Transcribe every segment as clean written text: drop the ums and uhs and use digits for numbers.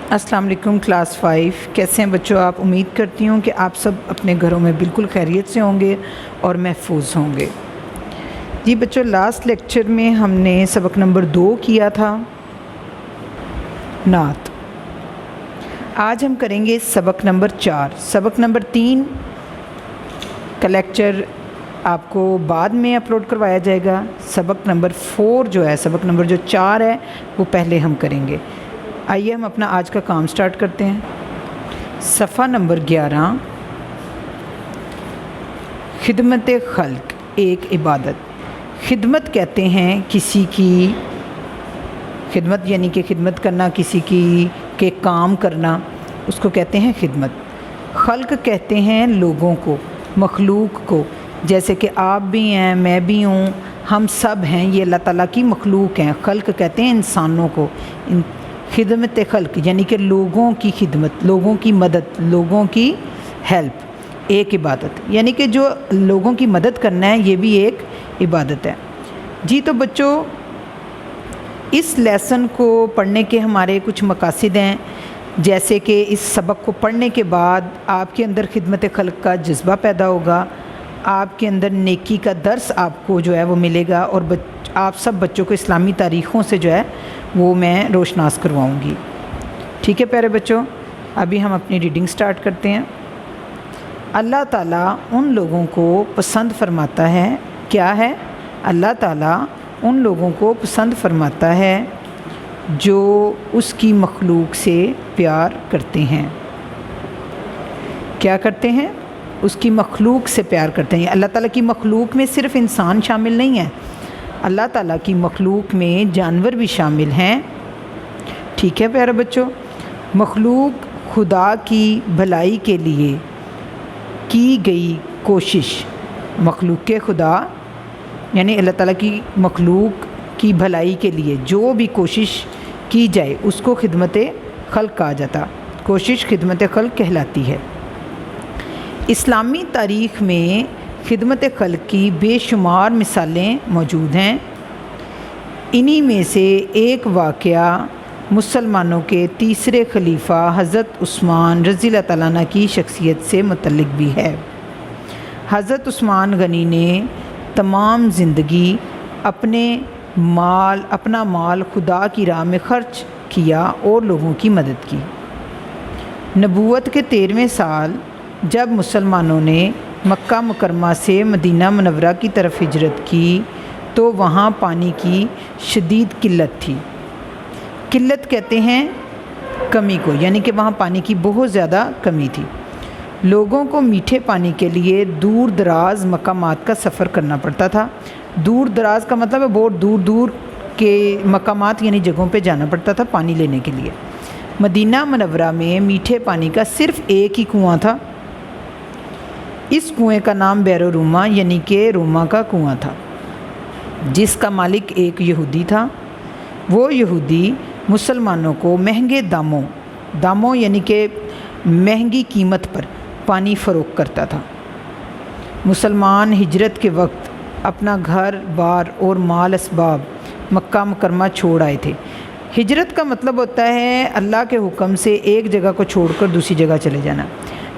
السلام علیکم کلاس 5 کیسے ہیں بچوں آپ؟ امید کرتی ہوں کہ آپ سب اپنے گھروں میں بالکل خیریت سے ہوں گے اور محفوظ ہوں گے۔ جی بچوں، لاسٹ لیکچر میں ہم نے سبق نمبر 2 کیا تھا، نعت۔ آج ہم کریں گے سبق نمبر 4۔ سبق نمبر 3 کا لیکچر آپ کو بعد میں اپلوڈ کروایا جائے گا۔ سبق نمبر 4 جو ہے، سبق نمبر جو 4 ہے وہ پہلے ہم کریں گے۔ آئیے ہم اپنا آج کا کام سٹارٹ کرتے ہیں۔ صفحہ نمبر 11، خدمت خلق ایک عبادت۔ خدمت کہتے ہیں کسی کی خدمت، یعنی کہ خدمت کرنا، کسی کی کے کام کرنا، اس کو کہتے ہیں خدمت۔ خلق کہتے ہیں لوگوں کو، مخلوق کو، جیسے کہ آپ بھی ہیں، میں بھی ہوں، ہم سب ہیں، یہ اللہ تعالیٰ کی مخلوق ہیں۔ خلق کہتے ہیں انسانوں کو۔ خدمت خلق یعنی کہ لوگوں کی خدمت، لوگوں کی مدد، لوگوں کی ہیلپ ایک عبادت، یعنی کہ جو لوگوں کی مدد کرنا ہے یہ بھی ایک عبادت ہے۔ جی تو بچوں، اس لیسن کو پڑھنے کے ہمارے کچھ مقاصد ہیں، جیسے کہ اس سبق کو پڑھنے کے بعد آپ کے اندر خدمت خلق کا جذبہ پیدا ہوگا، آپ کے اندر نیکی کا درس آپ کو جو ہے وہ ملے گا، اور آپ سب بچوں کو اسلامی تاریخوں سے جو ہے وہ میں روشناس کرواؤں گی۔ ٹھیک ہے پیارے بچوں، ابھی ہم اپنی ریڈنگ سٹارٹ کرتے ہیں۔ اللہ تعالیٰ ان لوگوں کو پسند فرماتا ہے، کیا ہے؟ اللہ تعالیٰ ان لوگوں کو پسند فرماتا ہے جو اس کی مخلوق سے پیار کرتے ہیں۔ کیا کرتے ہیں؟ اس کی مخلوق سے پیار کرتے ہیں۔ اللہ تعالیٰ کی مخلوق میں صرف انسان شامل نہیں ہے، اللہ تعالیٰ کی مخلوق میں جانور بھی شامل ہیں۔ ٹھیک ہے پیارے بچوں، مخلوق خدا کی بھلائی کے لیے کی گئی کوشش، مخلوق کے خدا یعنی اللہ تعالیٰ کی مخلوق کی بھلائی کے لیے جو بھی کوشش کی جائے اس کو خدمت خلق کہا جاتا، کوشش خدمت خلق کہلاتی ہے۔ اسلامی تاریخ میں خدمت خلق کی بے شمار مثالیں موجود ہیں۔ انہی میں سے ایک واقعہ مسلمانوں کے تیسرے خلیفہ حضرت عثمان رضی اللہ تعالیٰ عنہ کی شخصیت سے متعلق بھی ہے۔ حضرت عثمان غنی نے تمام زندگی اپنا مال خدا کی راہ میں خرچ کیا اور لوگوں کی مدد کی۔ نبوت کے 13ویں سال جب مسلمانوں نے مکہ مکرمہ سے مدینہ منورہ کی طرف ہجرت کی تو وہاں پانی کی شدید قلت تھی۔ قلت کہتے ہیں کمی کو، یعنی کہ وہاں پانی کی بہت زیادہ کمی تھی۔ لوگوں کو میٹھے پانی کے لیے دور دراز مقامات کا سفر کرنا پڑتا تھا۔ دور دراز کا مطلب ہے بہت دور دور کے مقامات یعنی جگہوں پہ جانا پڑتا تھا پانی لینے کے لیے۔ مدینہ منورہ میں میٹھے پانی کا صرف ایک ہی کنواں تھا۔ اس کنویں کا نام بئر روما یعنی کہ روما کا کنواں تھا، جس کا مالک ایک یہودی تھا۔ وہ یہودی مسلمانوں کو مہنگے داموں یعنی کہ مہنگی قیمت پر پانی فروخت کرتا تھا۔ مسلمان ہجرت کے وقت اپنا گھر بار اور مال اسباب مکہ مکرمہ چھوڑ آئے تھے۔ ہجرت کا مطلب ہوتا ہے اللہ کے حکم سے ایک جگہ کو چھوڑ کر دوسری جگہ چلے جانا۔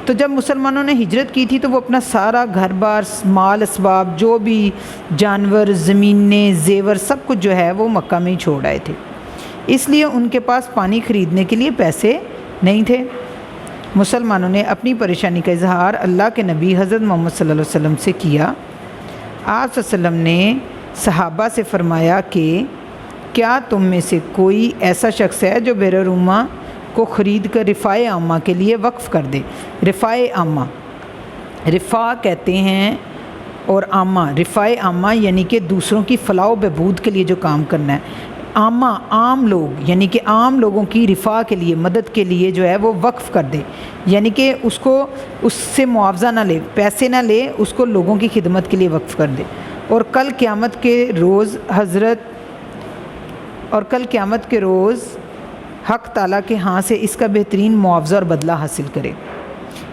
تو جب مسلمانوں نے ہجرت کی تھی تو وہ اپنا سارا گھر بار، مال اسباب، جو بھی جانور، زمینیں، زیور، سب کچھ جو ہے وہ مکہ میں ہی چھوڑ آئے تھے۔ اس لیے ان کے پاس پانی خریدنے کے لیے پیسے نہیں تھے۔ مسلمانوں نے اپنی پریشانی کا اظہار اللہ کے نبی حضرت محمد صلی اللہ علیہ وسلم سے کیا۔ آپ صلی اللہ علیہ وسلم نے صحابہ سے فرمایا کہ کیا تم میں سے کوئی ایسا شخص ہے جو بئر روما کو خرید کر رفاع عامہ کے لیے وقف کر دے؟ رفاع عامہ، رفاع کہتے ہیں اور عامہ، رفاع عامہ یعنی کہ دوسروں کی فلاح و بہبود کے لیے جو کام کرنا ہے۔ عامہ عام لوگ یعنی کہ عام لوگوں کی رفاع کے لیے، مدد کے لیے جو ہے وہ وقف کر دے، یعنی کہ اس سے معاوضہ نہ لے، پیسے نہ لے، اس کو لوگوں کی خدمت کے لیے وقف کر دے، اور کل قیامت کے روز حق تعالیٰ کے ہاں سے اس کا بہترین معاوضہ اور بدلہ حاصل کرے۔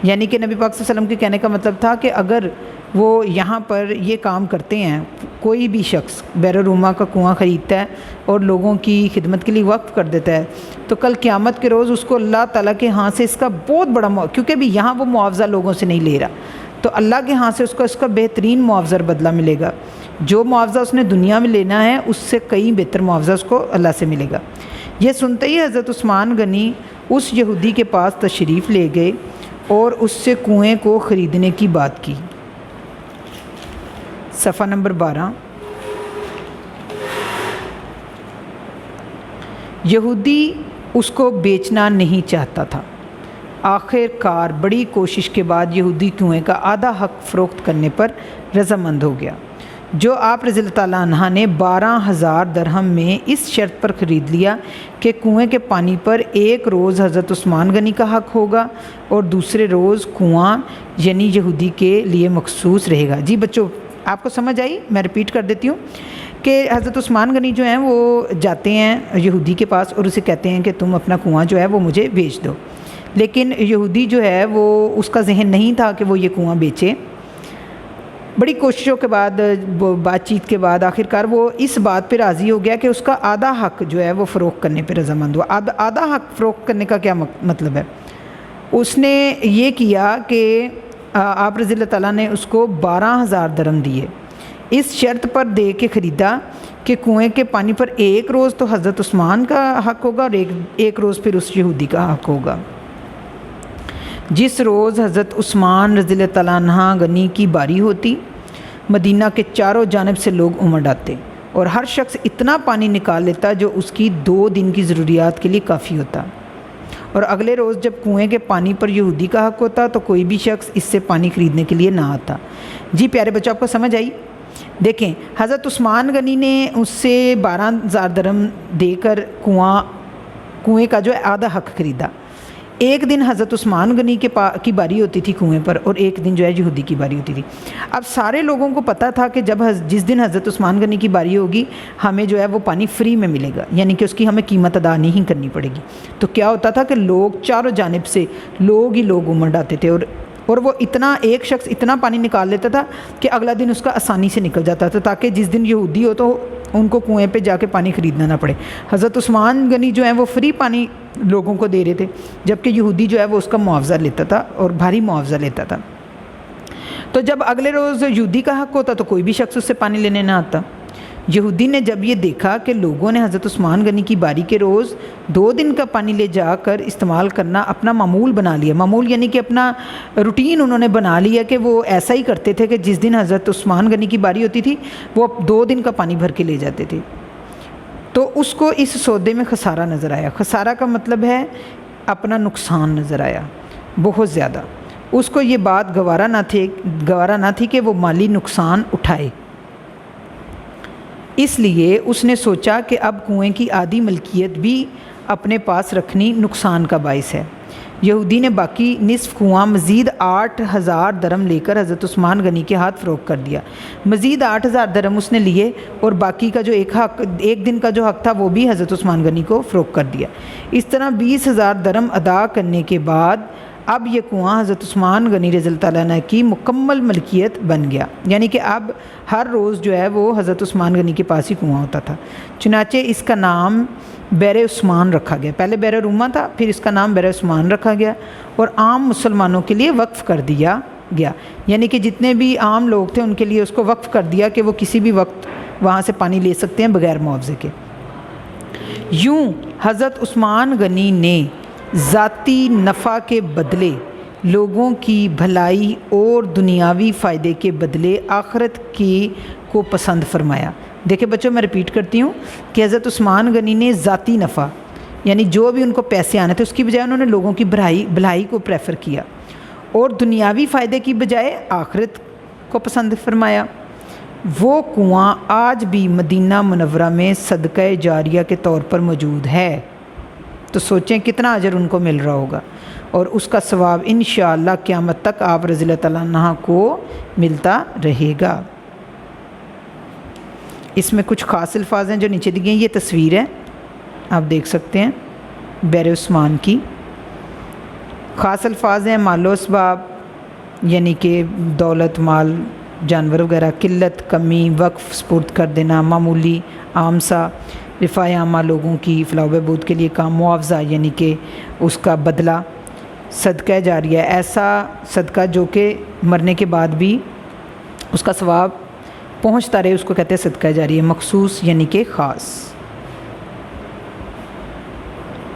یعنی کہ نبی پاک صلی اللہ علیہ وسلم کے کہنے کا مطلب تھا کہ اگر وہ یہاں پر یہ کام کرتے ہیں، کوئی بھی شخص بئر الرومہ کا کنواں خریدتا ہے اور لوگوں کی خدمت کے لیے وقف کر دیتا ہے، تو کل قیامت کے روز اس کو اللہ تعالیٰ کے ہاں سے اس کا بہت بڑا کیونکہ بھی یہاں وہ معاوضہ لوگوں سے نہیں لے رہا، تو اللہ کے ہاں سے اس کا بہترین معاوضہ بدلہ ملے گا۔ جو معاوضہ اس نے دنیا میں لینا ہے اس سے کئی بہتر معاوضہ اس کو اللہ سے ملے گا۔ یہ سنتے ہی حضرت عثمان غنی اس یہودی کے پاس تشریف لے گئے اور اس سے کنویں کو خریدنے کی بات کی۔ صفحہ نمبر 12۔ یہودی اس کو بیچنا نہیں چاہتا تھا۔ آخر کار بڑی کوشش کے بعد یہودی کنویں کا آدھا حق فروخت کرنے پر رضامند ہو گیا، جو آپ رضی اللہ تعالیٰ عنہ نے 12,000 درہم میں اس شرط پر خرید لیا کہ کنویں کے پانی پر ایک روز حضرت عثمان غنی کا حق ہوگا اور دوسرے روز کنواں یعنی یہودی کے لیے مخصوص رہے گا۔ جی بچوں آپ کو سمجھ آئی؟ میں ریپیٹ کر دیتی ہوں کہ حضرت عثمان غنی جو ہیں وہ جاتے ہیں یہودی کے پاس اور اسے کہتے ہیں کہ تم اپنا کنواں جو ہے وہ مجھے بیچ دو، لیکن یہودی جو ہے وہ اس کا ذہن نہیں تھا کہ وہ یہ کنواں بیچے۔ بڑی کوششوں کے بعد بات چیت کے بعد آخر کار وہ اس بات پہ راضی ہو گیا کہ اس کا آدھا حق جو ہے وہ فروخت کرنے پہ رضامند ہوا۔ آدھا حق فروخت کرنے کا کیا مطلب ہے؟ اس نے یہ کیا کہ آپ رضی اللہ تعالیٰ نے اس کو 12,000 درہم دیے، اس شرط پر دے کے خریدا کہ کنویں کے پانی پر ایک روز تو حضرت عثمان کا حق ہوگا اور ایک روز پھر اس یہودی کا حق ہوگا۔ جس روز حضرت عثمان رضی اللہ تعالیٰ عنہ غنی کی باری ہوتی، مدینہ کے چاروں جانب سے لوگ امڑ آتے اور ہر شخص اتنا پانی نکال لیتا جو اس کی 2 دن کی ضروریات کے لیے کافی ہوتا، اور اگلے روز جب کنویں کے پانی پر یہودی کا حق ہوتا تو کوئی بھی شخص اس سے پانی خریدنے کے لیے نہ آتا۔ جی پیارے بچوں آپ کو سمجھ آئی؟ دیکھیں حضرت عثمان غنی نے اس سے 12,000 درہم دے کر کنویں کا جو ہے آدھا حق خریدا۔ ایک دن حضرت عثمان غنی کی باری ہوتی تھی کنویں پر اور ایک دن جو ہے یہودی کی باری ہوتی تھی۔ اب سارے لوگوں کو پتہ تھا کہ جس دن حضرت عثمان غنی کی باری ہوگی ہمیں جو ہے وہ پانی فری میں ملے گا، یعنی کہ اس کی ہمیں قیمت ادا نہیں کرنی پڑے گی۔ تو کیا ہوتا تھا کہ لوگ چاروں جانب سے لوگ ہی لوگ امڑ آتے تھے اور وہ ایک شخص اتنا پانی نکال لیتا تھا کہ اگلا دن اس کا آسانی سے نکل جاتا تھا، تاکہ جس دن یہودی ہو تو ان کو کنویں پہ جا کے پانی خریدنا نہ پڑے۔ حضرت عثمان غنی جو ہیں وہ فری پانی لوگوں کو دے رہے تھے، جبکہ یہودی جو ہے وہ اس کا معاوضہ لیتا تھا اور بھاری معاوضہ لیتا تھا۔ تو جب اگلے روز یہودی کا حق ہوتا تو کوئی بھی شخص اس سے پانی لینے نہ آتا۔ یہودی نے جب یہ دیکھا کہ لوگوں نے حضرت عثمان غنی کی باری کے روز 2 دن کا پانی لے جا کر استعمال کرنا اپنا معمول بنا لیا، معمول یعنی کہ اپنا روٹین انہوں نے بنا لیا کہ وہ ایسا ہی کرتے تھے کہ جس دن حضرت عثمان غنی کی باری ہوتی تھی وہ 2 دن کا پانی بھر کے لے جاتے تھے، تو اس کو اس سودے میں خسارہ نظر آیا۔ خسارہ کا مطلب ہے اپنا نقصان نظر آیا بہت زیادہ۔ اس کو یہ بات گوارا نہ تھی کہ وہ مالی نقصان اٹھائے، اس لیے اس نے سوچا کہ اب کنویں کی آدھی ملکیت بھی اپنے پاس رکھنی نقصان کا باعث ہے۔ یہودی نے باقی نصف کنواں مزید 8,000 درہم لے کر حضرت عثمان غنی کے ہاتھ فروخت کر دیا۔ مزید 8,000 درہم اس نے لیے اور باقی کا جو ایک دن کا جو حق تھا وہ بھی حضرت عثمان غنی کو فروخت کر دیا۔ اس طرح 20,000 درہم ادا کرنے کے بعد اب یہ کنواں حضرت عثمان غنی رضی اللہ تعالیٰ عنہ کی مکمل ملکیت بن گیا، یعنی کہ اب ہر روز جو ہے وہ حضرت عثمان غنی کے پاس ہی کنواں ہوتا تھا۔ چنانچہ اس کا نام بئر عثمان رکھا گیا، پہلے بئر رومہ تھا پھر اس کا نام بئر عثمان رکھا گیا اور عام مسلمانوں کے لیے وقف کر دیا گیا، یعنی کہ جتنے بھی عام لوگ تھے ان کے لیے اس کو وقف کر دیا کہ وہ کسی بھی وقت وہاں سے پانی لے سکتے ہیں بغیر معاوضے کے۔ یوں حضرت عثمان غنی نے ذاتی نفع کے بدلے لوگوں کی بھلائی اور دنیاوی فائدے کے بدلے آخرت کو پسند فرمایا۔ دیکھیں بچوں میں ریپیٹ کرتی ہوں کہ حضرت عثمان غنی نے ذاتی نفع یعنی جو بھی ان کو پیسے آنے تھے اس کی بجائے انہوں نے لوگوں کی بھلائی کو پریفر کیا، اور دنیاوی فائدے کی بجائے آخرت کو پسند فرمایا۔ وہ کنواں آج بھی مدینہ منورہ میں صدقہ جاریہ کے طور پر موجود ہے، تو سوچیں کتنا اجر ان کو مل رہا ہوگا، اور اس کا ثواب انشاءاللہ قیامت تک آپ رضی اللہ تعالیٰ عنہ کو ملتا رہے گا۔ اس میں کچھ خاص الفاظ ہیں جو نیچے دی گئے ہیں، یہ تصویر ہے آپ دیکھ سکتے ہیں بئر عثمان کی۔ خاص الفاظ ہیں مال و اسباب یعنی کہ دولت مال جانور وغیرہ، قلت، کمی، وقف، سپرد کر دینا، معمولی، عام سا، رفاع عامہ لوگوں کی فلاح و بہبود کے لیے کام، معاوضہ یعنی کہ اس کا بدلہ، صدقہ جاریہ ایسا صدقہ جو کہ مرنے کے بعد بھی اس کا ثواب پہنچتا رہے، اس کو کہتے ہیں صدقہ جاریہ، مخصوص یعنی کہ خاص۔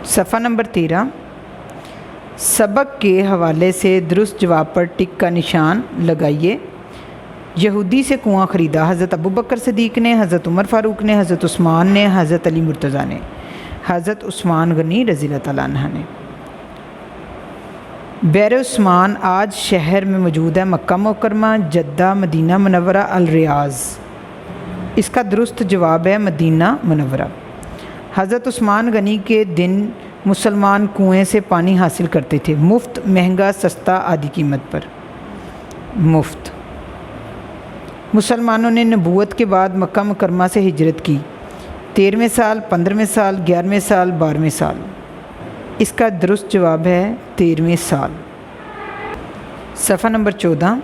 صفحہ نمبر 13، سبق کے حوالے سے درست جواب پر ٹک کا نشان لگائیے۔ یہودی سے کنواں خریدا، حضرت ابوبکر صدیق نے، حضرت عمر فاروق نے، حضرت عثمان نے، حضرت علی مرتضیٰ نے، حضرت عثمان غنی رضی اللہ تعالیٰ عنہ نے۔ بئر عثمان آج شہر میں موجود ہے، مکہ مکرمہ، جدہ، مدینہ منورہ، الریاض۔ اس کا درست جواب ہے مدینہ منورہ۔ حضرت عثمان غنی کے دن مسلمان کنویں سے پانی حاصل کرتے تھے، مفت، مہنگا، سستا، آدھی قیمت پر، مفت۔ مسلمانوں نے نبوت کے بعد مکہ مکرمہ سے ہجرت کی، 13ویں سال، 15ویں سال، 11ویں سال، 12ویں سال۔ اس کا درست جواب ہے 13ویں سال۔ صفحہ نمبر 14،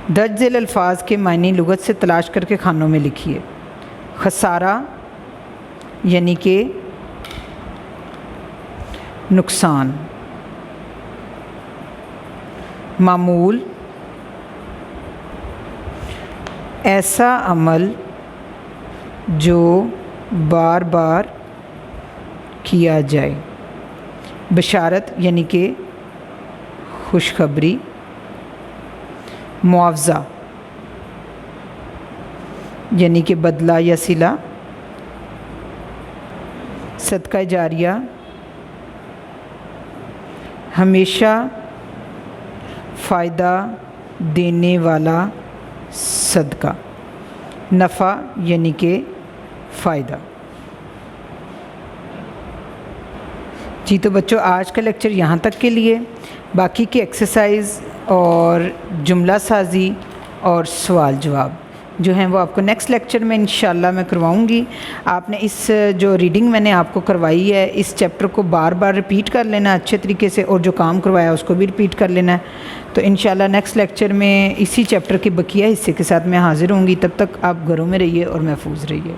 درج ذیل الفاظ کے معنی لغت سے تلاش کر کے خانوں میں لکھیے۔ خسارہ یعنی کہ نقصان، معمول ایسا عمل جو بار بار کیا جائے، بشارت یعنی کہ خوشخبری، معاوضہ یعنی کہ بدلہ یا صلہ، صدقہ جاریہ ہمیشہ فائدہ دینے والا صدقہ، نفع یعنی کہ فائدہ۔ جی تو بچوں آج کا لیکچر یہاں تک کے لیے، باقی کی ایکسرسائز اور جملہ سازی اور سوال جواب جو ہیں وہ آپ کو نیکسٹ لیکچر میں انشاءاللہ میں کرواؤں گی۔ آپ نے اس جو ریڈنگ میں نے آپ کو کروائی ہے اس چیپٹر کو بار بار رپیٹ کر لینا اچھے طریقے سے، اور جو کام کروایا اس کو بھی رپیٹ کر لینا ہے۔ تو انشاءاللہ نیکسٹ لیکچر میں اسی چیپٹر کے بقیہ حصے کے ساتھ میں حاضر ہوں گی۔ تب تک آپ گھروں میں رہیے اور محفوظ رہیے۔